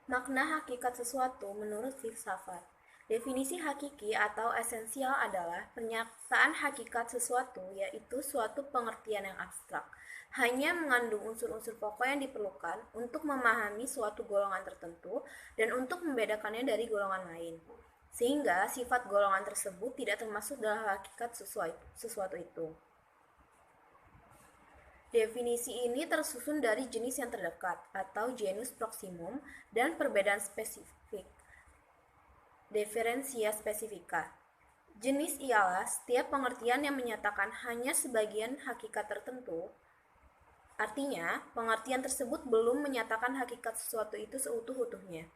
Makna hakikat sesuatu menurut filsafat. Definisi hakiki atau esensial adalah pernyataan hakikat sesuatu, yaitu suatu pengertian yang abstrak, hanya mengandung unsur-unsur pokok yang diperlukan untuk memahami suatu golongan tertentu dan untuk membedakannya dari golongan lain. Sehingga sifat golongan tersebut tidak termasuk dalam hakikat sesuatu itu. Definisi ini tersusun dari jenis yang terdekat atau genus proximum dan perbedaan spesifik, differentia specifica. Jenis ialah setiap pengertian yang menyatakan hanya sebagian hakikat tertentu. Artinya, pengertian tersebut belum menyatakan hakikat sesuatu itu seutuh-utuhnya.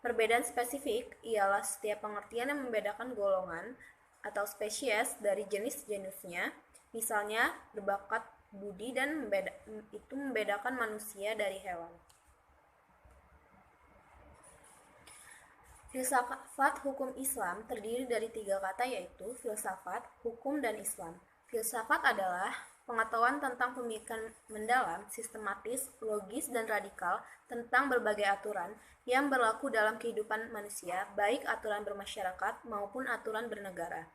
Perbedaan spesifik ialah setiap pengertian yang membedakan golongan atau spesies dari jenis-jenisnya, misalnya berbakat budi dan itu membedakan manusia dari hewan. Filsafat hukum Islam terdiri dari 3 kata, yaitu filsafat, hukum, dan Islam. Filsafat adalah pengetahuan tentang pemikiran mendalam, sistematis, logis, dan radikal tentang berbagai aturan yang berlaku dalam kehidupan manusia, baik aturan bermasyarakat maupun aturan bernegara.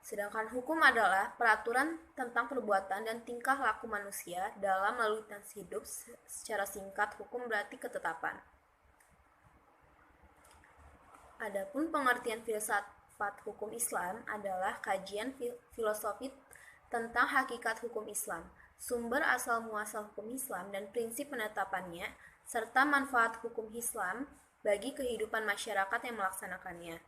Sedangkan hukum adalah peraturan tentang perbuatan dan tingkah laku manusia dalam laluitan hidup. Secara singkat, hukum berarti ketetapan. Adapun pengertian filsafat hukum Islam adalah kajian filosofi tentang hakikat hukum Islam, sumber asal muasal hukum Islam dan prinsip penetapannya, serta manfaat hukum Islam bagi kehidupan masyarakat yang melaksanakannya.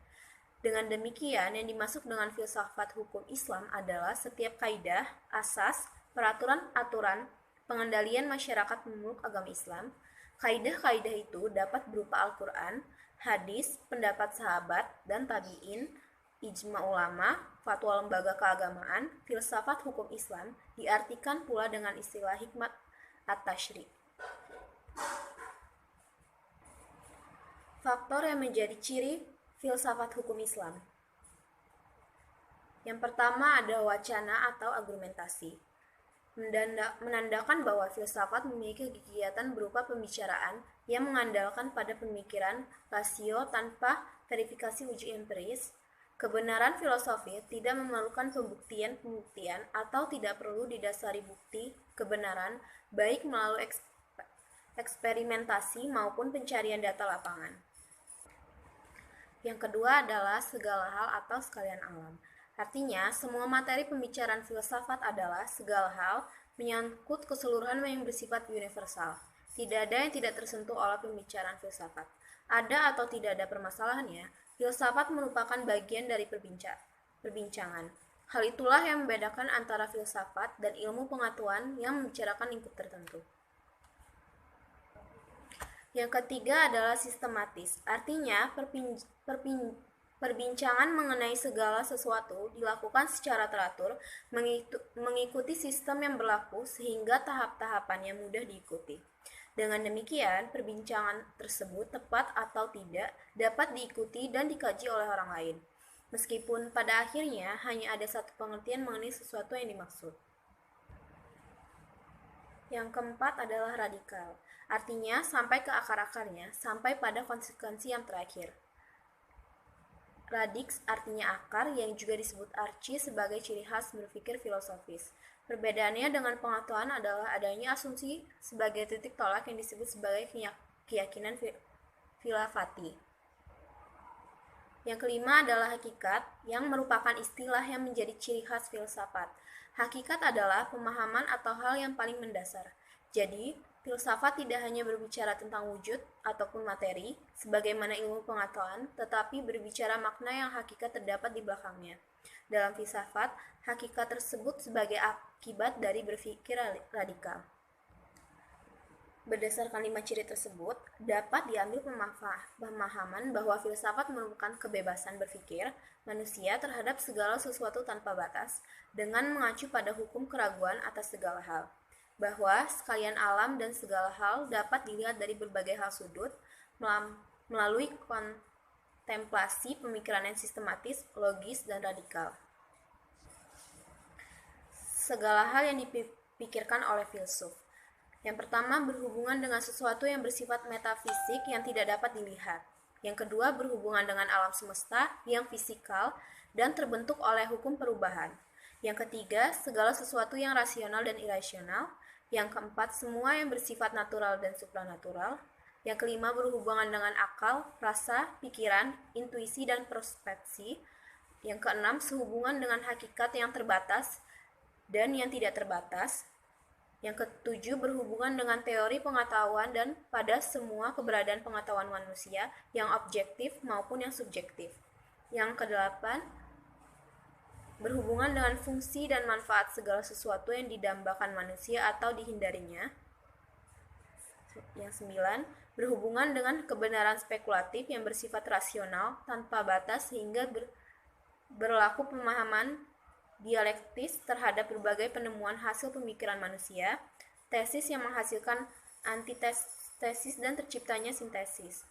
Dengan demikian, yang dimaksud dengan filsafat hukum Islam adalah setiap kaidah, asas, peraturan-aturan, pengendalian masyarakat memeluk agama Islam. Kaidah-kaidah itu dapat berupa Al-Quran, hadis, pendapat sahabat dan tabi'in, ijma ulama, fatwa lembaga keagamaan. Filsafat hukum Islam diartikan pula dengan istilah hikmat at-tashri'. Faktor yang menjadi ciri filsafat hukum Islam. Yang pertama ada wacana atau argumentasi. Menandakan bahwa filsafat memiliki kegiatan berupa pembicaraan yang mengandalkan pada pemikiran rasio tanpa verifikasi uji empiris. Kebenaran filosofi tidak memerlukan pembuktian atau tidak perlu didasari bukti kebenaran, baik melalui eksperimentasi maupun pencarian data lapangan. Yang kedua adalah segala hal atau sekalian alam. Artinya, semua materi pembicaraan filsafat adalah segala hal menyangkut keseluruhan yang bersifat universal. Tidak ada yang tidak tersentuh oleh pembicaraan filsafat. Ada atau tidak ada permasalahannya, filsafat merupakan bagian dari perbincangan. Hal itulah yang membedakan antara filsafat dan ilmu pengetahuan yang membicarakan lingkup tertentu. Yang ketiga adalah sistematis. Artinya, perbincangan mengenai segala sesuatu dilakukan secara teratur, mengikuti sistem yang berlaku sehingga tahap-tahapannya mudah diikuti. Dengan demikian, perbincangan tersebut tepat atau tidak dapat diikuti dan dikaji oleh orang lain, meskipun pada akhirnya hanya ada satu pengertian mengenai sesuatu yang dimaksud. Yang keempat adalah radikal. Artinya, sampai ke akar-akarnya, sampai pada konsekuensi yang terakhir. Radix artinya akar, yang juga disebut archi sebagai ciri khas berpikir filosofis. Perbedaannya dengan pengetahuan adalah adanya asumsi sebagai titik tolak yang disebut sebagai keyakinan filafati. Yang kelima adalah hakikat, yang merupakan istilah yang menjadi ciri khas filsafat. Hakikat adalah pemahaman atau hal yang paling mendasar. Jadi, filsafat tidak hanya berbicara tentang wujud ataupun materi, sebagaimana ilmu pengetahuan, tetapi berbicara makna yang hakikat terdapat di belakangnya. Dalam filsafat, hakikat tersebut sebagai akibat dari berpikir radikal. Berdasarkan 5 ciri tersebut, dapat diambil pemahaman bahwa filsafat merupakan kebebasan berpikir manusia terhadap segala sesuatu tanpa batas, dengan mengacu pada hukum keraguan atas segala hal, bahwa sekalian alam dan segala hal dapat dilihat dari berbagai hal sudut, melalui kontemplasi pemikiran yang sistematis, logis, dan radikal. Segala hal yang dipikirkan oleh filsuf. Yang pertama, berhubungan dengan sesuatu yang bersifat metafisik yang tidak dapat dilihat. Yang kedua, berhubungan dengan alam semesta yang fisikal dan terbentuk oleh hukum perubahan. Yang ketiga, segala sesuatu yang rasional dan irasional. Yang keempat, semua yang bersifat natural dan supranatural. Yang kelima, berhubungan dengan akal, rasa, pikiran, intuisi, dan persepsi. Yang keenam, sehubungan dengan hakikat yang terbatas dan yang tidak terbatas. Yang ketujuh, berhubungan dengan teori pengetahuan dan pada semua keberadaan pengetahuan manusia yang objektif maupun yang subjektif. Yang kedelapan, berhubungan dengan fungsi dan manfaat segala sesuatu yang didambakan manusia atau dihindarinya. Yang sembilan, berhubungan dengan kebenaran spekulatif yang bersifat rasional tanpa batas sehingga berlaku pemahaman dialektis terhadap berbagai penemuan hasil pemikiran manusia, tesis yang menghasilkan antitesis dan terciptanya sintesis.